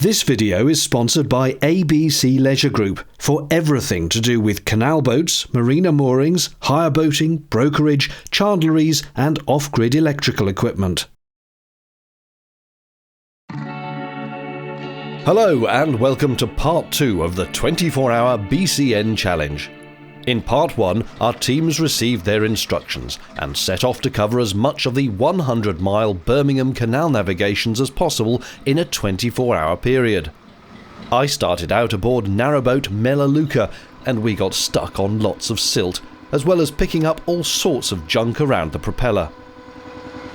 This video is sponsored by ABC Leisure Group for everything to do with canal boats, marina moorings, hire boating, brokerage, chandleries and off-grid electrical equipment. Hello and welcome to part 2 of the 24-hour BCN Challenge. In part 1, our teams received their instructions and set off to cover as much of the 100-mile Birmingham Canal navigations as possible in a 24-hour period. I started out aboard narrowboat Melaleuca and we got stuck on lots of silt, as well as picking up all sorts of junk around the propeller.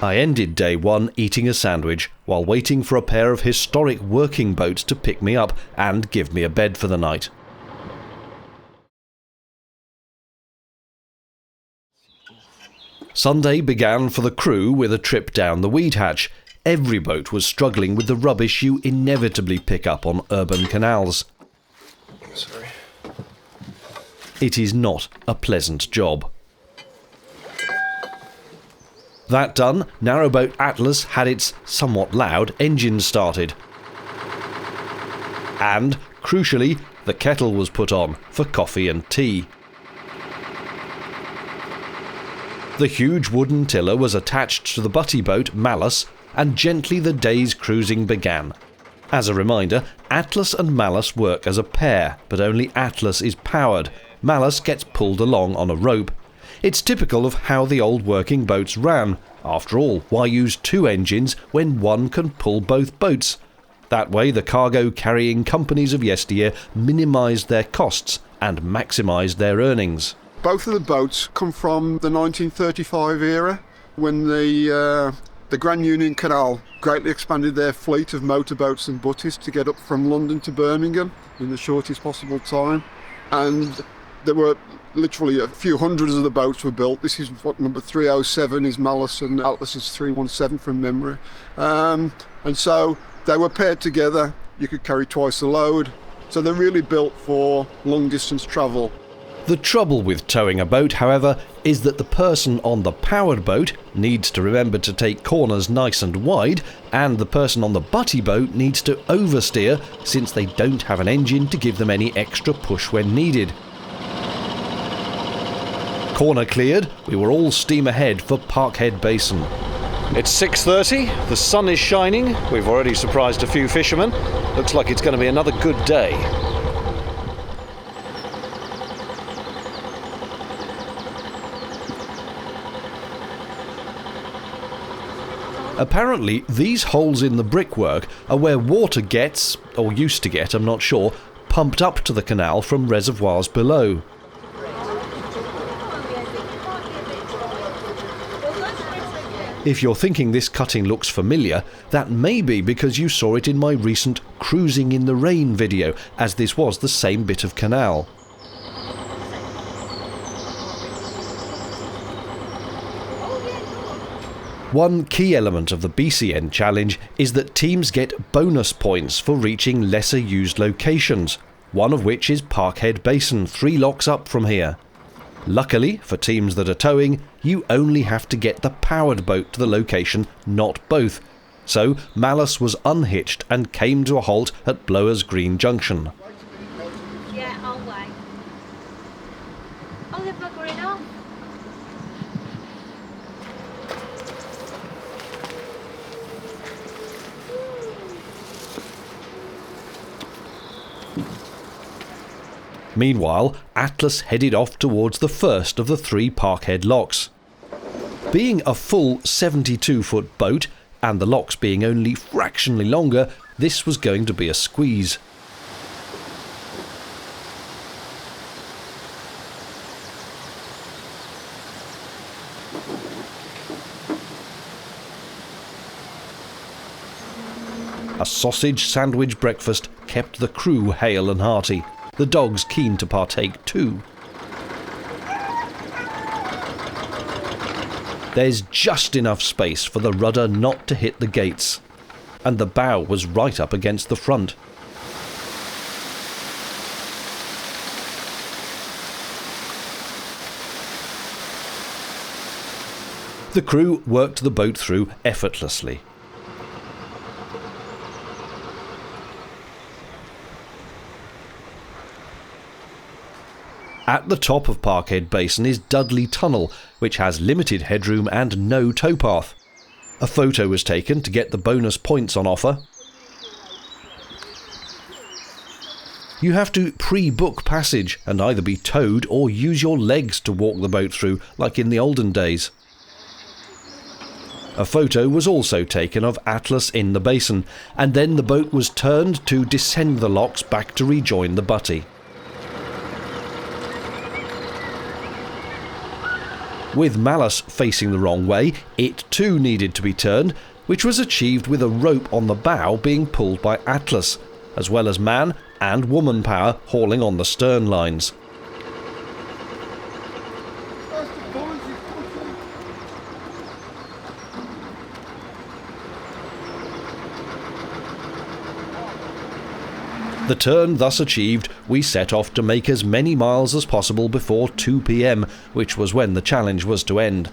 I ended day 1 eating a sandwich while waiting for a pair of historic working boats to pick me up and give me a bed for the night. Sunday began for the crew with a trip down the Weed Hatch. Every boat was struggling with the rubbish you inevitably pick up on urban canals. Sorry. It is not a pleasant job. That done, narrowboat Atlas had its somewhat loud engine started. And, crucially, the kettle was put on for coffee and tea. The huge wooden tiller was attached to the butty boat Malus, and gently the day's cruising began. As a reminder, Atlas and Malus work as a pair, but only Atlas is powered. Malus gets pulled along on a rope. It's typical of how the old working boats ran. After all, why use 2 engines when one can pull both boats? That way the cargo carrying companies of yesteryear minimised their costs and maximised their earnings. Both of the boats come from the 1935 era, when the Grand Union Canal greatly expanded their fleet of motorboats and butties to get up from London to Birmingham in the shortest possible time. And there were literally a few hundreds of the boats were built. This is what number 307 is Malus, and Atlas is 317 from memory. And so they were paired together. You could carry twice the load. So they're really built for long distance travel. The trouble with towing a boat, however, is that the person on the powered boat needs to remember to take corners nice and wide, and the person on the butty boat needs to oversteer since they don't have an engine to give them any extra push when needed. Corner cleared, we were all steam ahead for Parkhead Basin. It's 6:30, the sun is shining, we've already surprised a few fishermen. Looks like it's going to be another good day. Apparently, these holes in the brickwork are where water gets, or used to get, I'm not sure, pumped up to the canal from reservoirs below. If you're thinking this cutting looks familiar, that may be because you saw it in my recent Cruising in the Rain video, as this was the same bit of canal. One key element of the BCN challenge is that teams get bonus points for reaching lesser used locations, one of which is Parkhead Basin, 3 locks up from here. Luckily, for teams that are towing, you only have to get the powered boat to the location, not both. So Malus was unhitched and came to a halt at Blowers Green Junction. Yeah, I'll wait. Oh, they're buggering off. Meanwhile, Atlas headed off towards the first of the 3 Parkhead locks. Being a full 72-foot boat, and the locks being only fractionally longer, this was going to be a squeeze. A sausage sandwich breakfast kept the crew hale and hearty. The dogs keen to partake too. There's just enough space for the rudder not to hit the gates, and the bow was right up against the front. The crew worked the boat through effortlessly. At the top of Parkhead Basin is Dudley Tunnel, which has limited headroom and no towpath. A photo was taken to get the bonus points on offer. You have to pre-book passage and either be towed or use your legs to walk the boat through, like in the olden days. A photo was also taken of Atlas in the basin, and then the boat was turned to descend the locks back to rejoin the butty. With Malus facing the wrong way, it too needed to be turned, which was achieved with a rope on the bow being pulled by Atlas, as well as man and woman power hauling on the stern lines. The turn thus achieved, we set off to make as many miles as possible before 2 p.m, which was when the challenge was to end.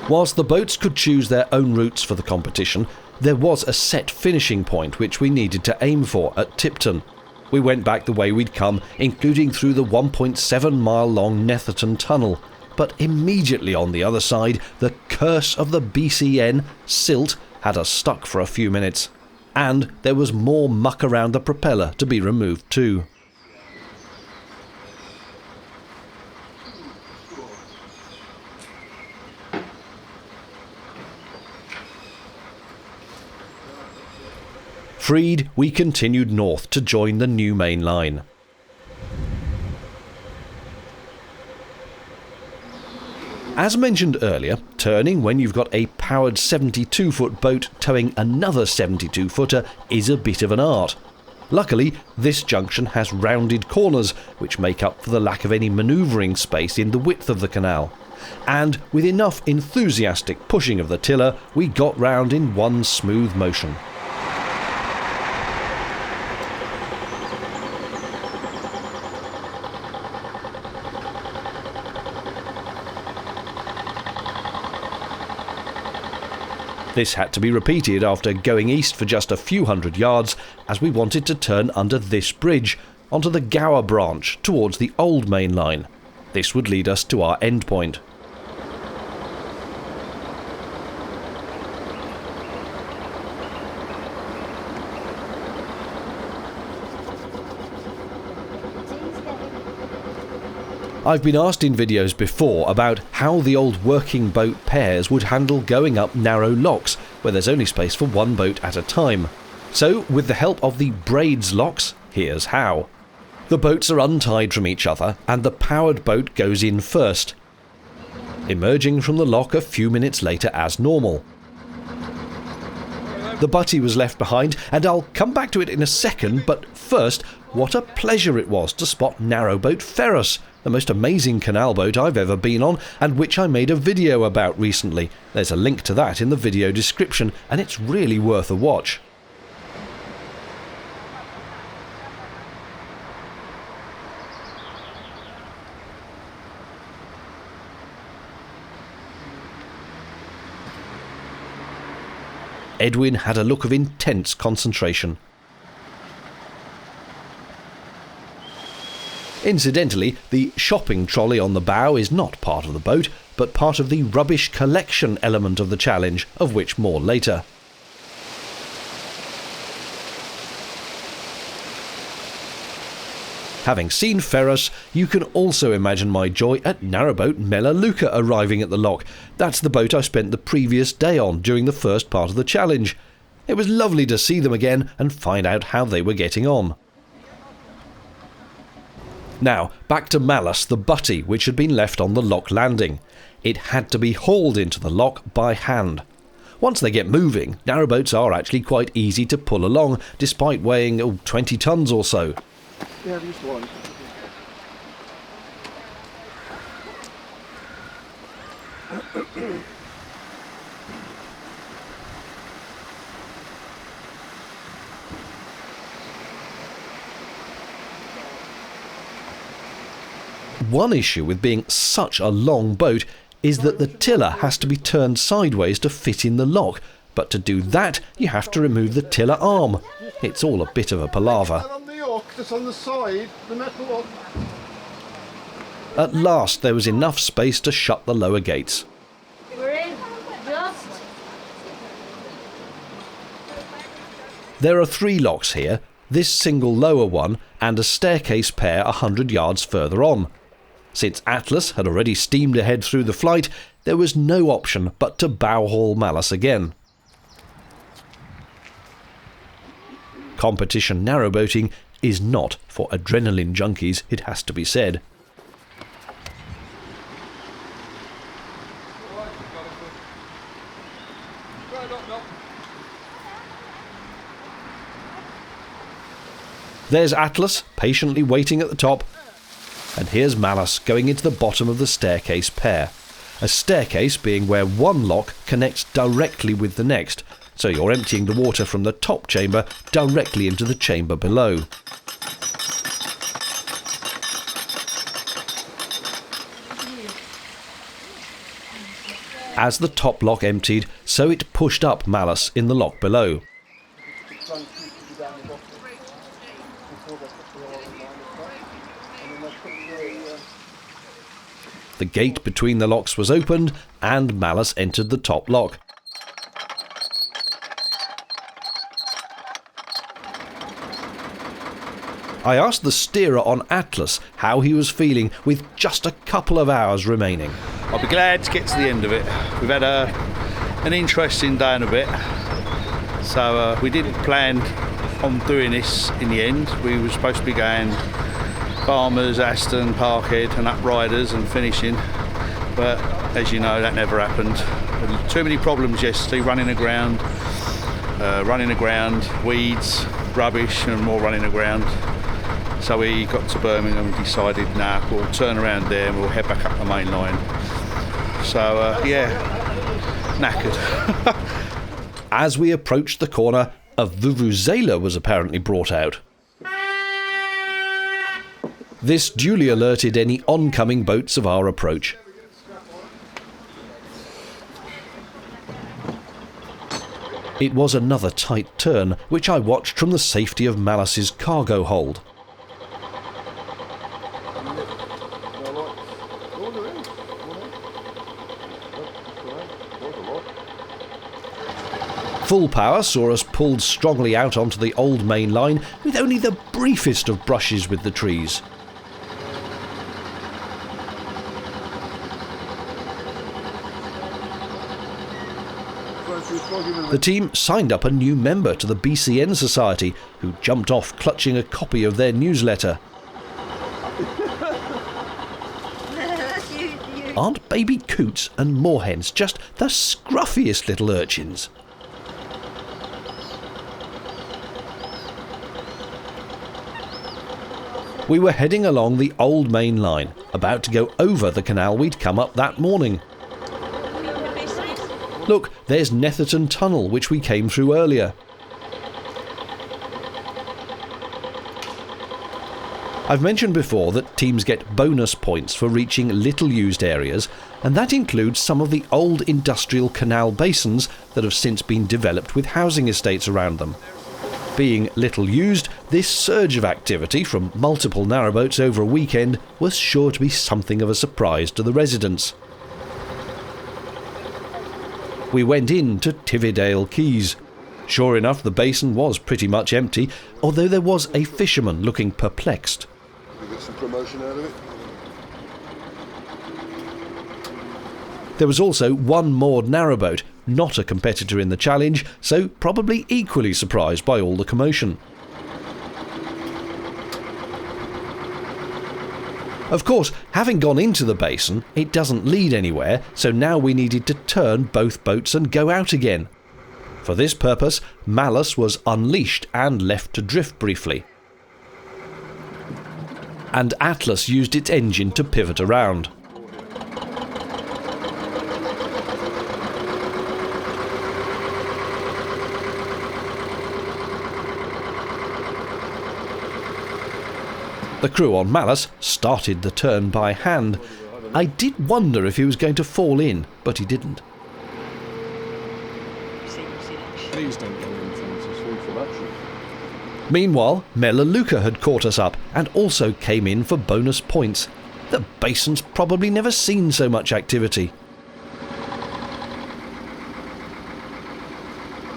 Whilst the boats could choose their own routes for the competition, there was a set finishing point which we needed to aim for at Tipton. We went back the way we'd come, including through the 1.7 mile long Netherton Tunnel, but immediately on the other side, the curse of the BCN, silt, had us stuck for a few minutes. And there was more muck around the propeller to be removed too. Freed, we continued north to join the new main line. As mentioned earlier, turning when you've got a powered 72-foot boat towing another 72-footer is a bit of an art. Luckily, this junction has rounded corners, which make up for the lack of any manoeuvring space in the width of the canal. And with enough enthusiastic pushing of the tiller, we got round in one smooth motion. This had to be repeated after going east for just a few hundred yards, as we wanted to turn under this bridge, onto the Gower branch towards the old main line. This would lead us to our endpoint. I've been asked in videos before about how the old working boat pairs would handle going up narrow locks where there's only space for one boat at a time. So, with the help of the Braids locks, here's how. The boats are untied from each other and the powered boat goes in first, emerging from the lock a few minutes later as normal. The butty was left behind, and I'll come back to it in a second, but first, what a pleasure it was to spot Narrowboat Ferrous, the most amazing canal boat I've ever been on, and which I made a video about recently. There's a link to that in the video description, and it's really worth a watch. Edwin had a look of intense concentration. Incidentally, the shopping trolley on the bow is not part of the boat, but part of the rubbish collection element of the challenge, of which more later. Having seen Ferrous, you can also imagine my joy at narrowboat Melaleuca arriving at the lock. That's the boat I spent the previous day on during the first part of the challenge. It was lovely to see them again and find out how they were getting on. Now, back to Malus the butty, which had been left on the lock landing. It had to be hauled into the lock by hand. Once they get moving, narrowboats are actually quite easy to pull along, despite weighing 20 tons or so. Yeah, just one. One issue with being such a long boat is that the tiller has to be turned sideways to fit in the lock, but to do that you have to remove the tiller arm. It's all a bit of a palaver. On the hook that's on the side, the metal hook. At last there was enough space to shut the lower gates. We're in. Just. There are 3 locks here, this single lower one and a staircase pair 100 yards further on. Since Atlas had already steamed ahead through the flight, there was no option but to bow-haul Malus again. Competition narrowboating is not for adrenaline junkies, it has to be said. There's Atlas, patiently waiting at the top, and here's Malus going into the bottom of the staircase pair. A staircase being where one lock connects directly with the next, so you're emptying the water from the top chamber directly into the chamber below. As the top lock emptied, so it pushed up Malus in the lock below. The gate between the locks was opened and Malus entered the top lock. I asked the steerer on Atlas how he was feeling with just a couple of hours remaining. I'll be glad to get to the end of it. We've had an interesting day and a bit, so we didn't plan on doing this in the end. We were supposed to be going Farmers, Aston, Parkhead and up Riders and finishing, but as you know that never happened. Too many problems yesterday, running aground, weeds, rubbish and more running aground. So we got to Birmingham and decided, nah, we'll turn around there and we'll head back up the main line. So yeah, knackered. As we approached the corner, a vuvuzela was apparently brought out. This duly alerted any oncoming boats of our approach. It was another tight turn, which I watched from the safety of Malus's cargo hold. Full power saw us pulled strongly out onto the old main line with only the briefest of brushes with the trees. The team signed up a new member to the BCN Society, who jumped off clutching a copy of their newsletter. Aren't baby coots and moorhens just the scruffiest little urchins? We were heading along the old main line, about to go over the canal we'd come up that morning. Look, there's Netherton Tunnel, which we came through earlier. I've mentioned before that teams get bonus points for reaching little used areas, and that includes some of the old industrial canal basins that have since been developed with housing estates around them. Being little used, this surge of activity from multiple narrowboats over a weekend was sure to be something of a surprise to the residents. We went in to Tividale Quays. Sure enough, the basin was pretty much empty, although there was a fisherman looking perplexed. We get some promotion out of it. There was also one moored narrowboat, not a competitor in the challenge, so probably equally surprised by all the commotion. Of course, having gone into the basin, it doesn't lead anywhere, so now we needed to turn both boats and go out again. For this purpose, Malus was unleashed and left to drift briefly. And Atlas used its engine to pivot around. The crew on Malus started the turn by hand. I did wonder if he was going to fall in, but he didn't. Please don't go in things as full from action. Meanwhile, Melaleuca had caught us up and also came in for bonus points. The basin's probably never seen so much activity.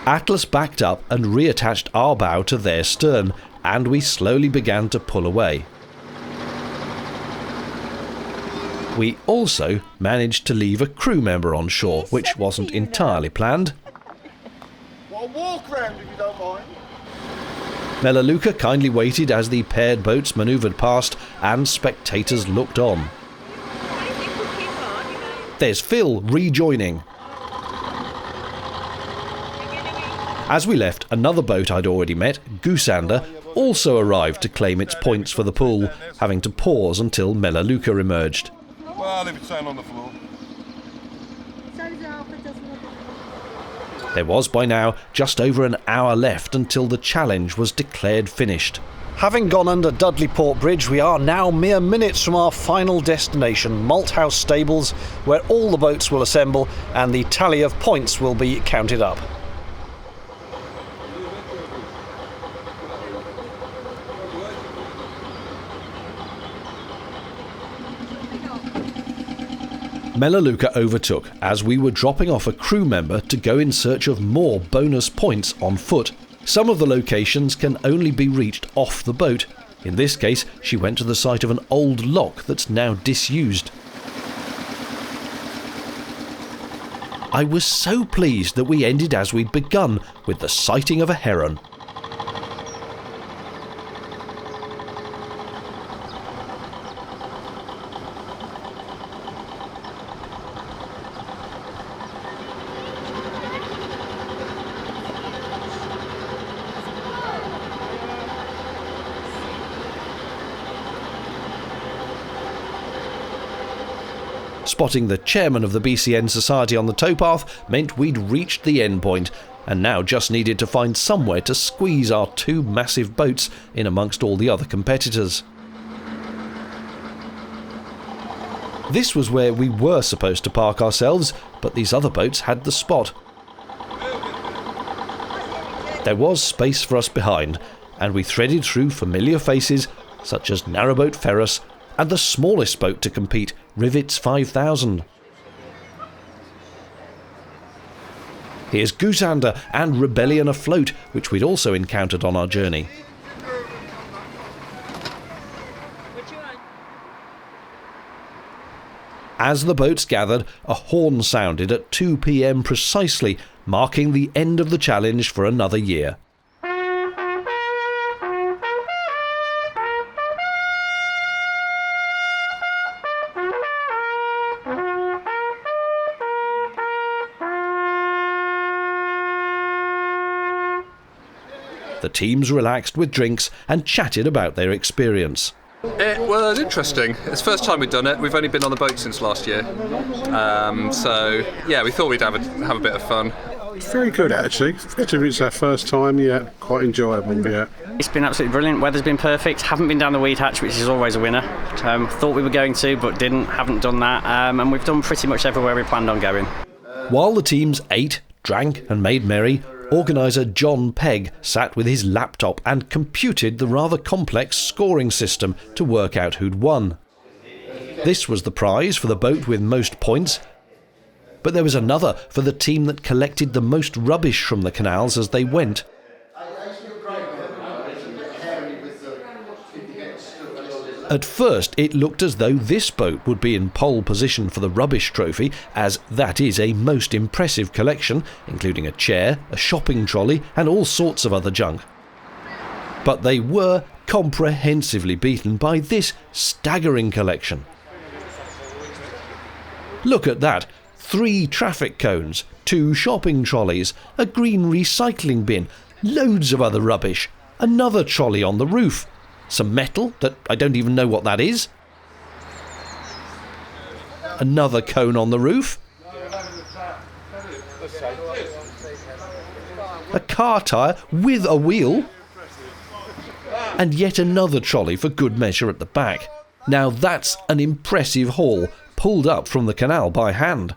Atlas backed up and reattached our bow to their stern, and we slowly began to pull away. We also managed to leave a crew member on shore, which wasn't entirely planned. Well, walk round if you don't mind. Melaleuca kindly waited as the paired boats manoeuvred past and spectators looked on. There's Phil rejoining. As we left, another boat I'd already met, Goosander, also arrived to claim its points for the pool, having to pause until Melaleuca emerged. Well, if it's staying on the floor. There was by now just over an hour left until the challenge was declared finished. Having gone under Dudley Port Bridge, we are now mere minutes from our final destination, Malthouse Stables, where all the boats will assemble and the tally of points will be counted up. Melaleuca overtook as we were dropping off a crew member to go in search of more bonus points on foot. Some of the locations can only be reached off the boat. In this case, she went to the site of an old lock that's now disused. I was so pleased that we ended as we'd begun, with the sighting of a heron. Spotting the chairman of the BCN Society on the towpath meant we'd reached the end point, and now just needed to find somewhere to squeeze our two massive boats in amongst all the other competitors. This was where we were supposed to park ourselves, but these other boats had the spot. There was space for us behind, and we threaded through familiar faces such as Narrowboat Ferris and the smallest boat to compete, Rivets 5000. Here's Goosander and Rebellion Afloat, which we'd also encountered on our journey. As the boats gathered, a horn sounded at 2 p.m. precisely, marking the end of the challenge for another year. The teams relaxed with drinks and chatted about their experience. It was interesting. It's the first time we'd done it. We've only been on the boat since last year. So, yeah, we thought we'd have a bit of fun. It's very good, actually. Considering it's our first time, yeah, quite enjoyable, yeah. It's been absolutely brilliant. Weather's been perfect. Haven't been down the weed hatch, which is always a winner. Thought we were going to, but didn't. Haven't done that. And we've done pretty much everywhere we planned on going. While the teams ate, drank and made merry, organiser John Pegg sat with his laptop and computed the rather complex scoring system to work out who'd won. This was the prize for the boat with most points, but there was another for the team that collected the most rubbish from the canals as they went. At first, it looked as though this boat would be in pole position for the rubbish trophy, as that is a most impressive collection, including a chair, a shopping trolley, and all sorts of other junk. But they were comprehensively beaten by this staggering collection. Look at that. 3 traffic cones, 2 shopping trolleys, a green recycling bin, loads of other rubbish, another trolley on the roof, some metal that I don't even know what that is, another cone on the roof, a car tyre with a wheel, and yet another trolley for good measure at the back. Now that's an impressive haul, pulled up from the canal by hand.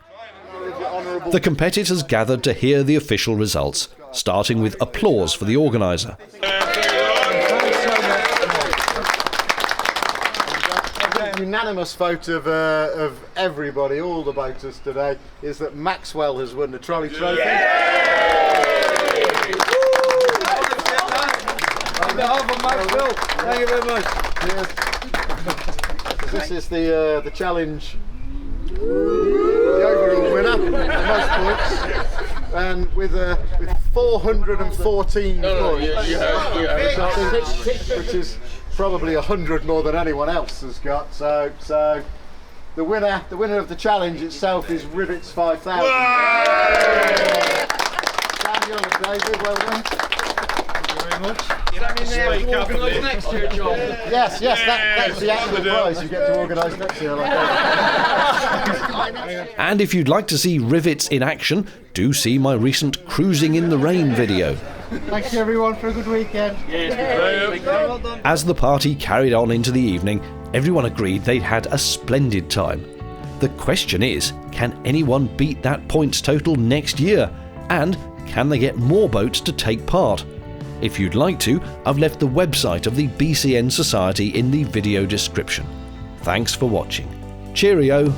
The competitors gathered to hear the official results, starting with applause for the organiser. the unanimous vote of everybody, all the voters today, is that Maxwell has won the trolley trophy. On behalf of Maxwell, thank you very much. This is the challenge, the overall winner, the most points, and with 414 points, which is probably 100 more than anyone else has got. So the winner of the challenge itself is Rivets 5000. Daniel and David, well done. Thank you very much. Next year, John. Yes, that's the actual prize you get to organise next year. And if you'd like to see rivets in action, do see my recent Cruising in the Rain video. Thanks everyone for a good weekend. Well done. As the party carried on into the evening, everyone agreed they'd had a splendid time. The question is, can anyone beat that points total next year? And can they get more boats to take part? If you'd like to, I've left the website of the BCN Society in the video description. Thanks for watching. Cheerio!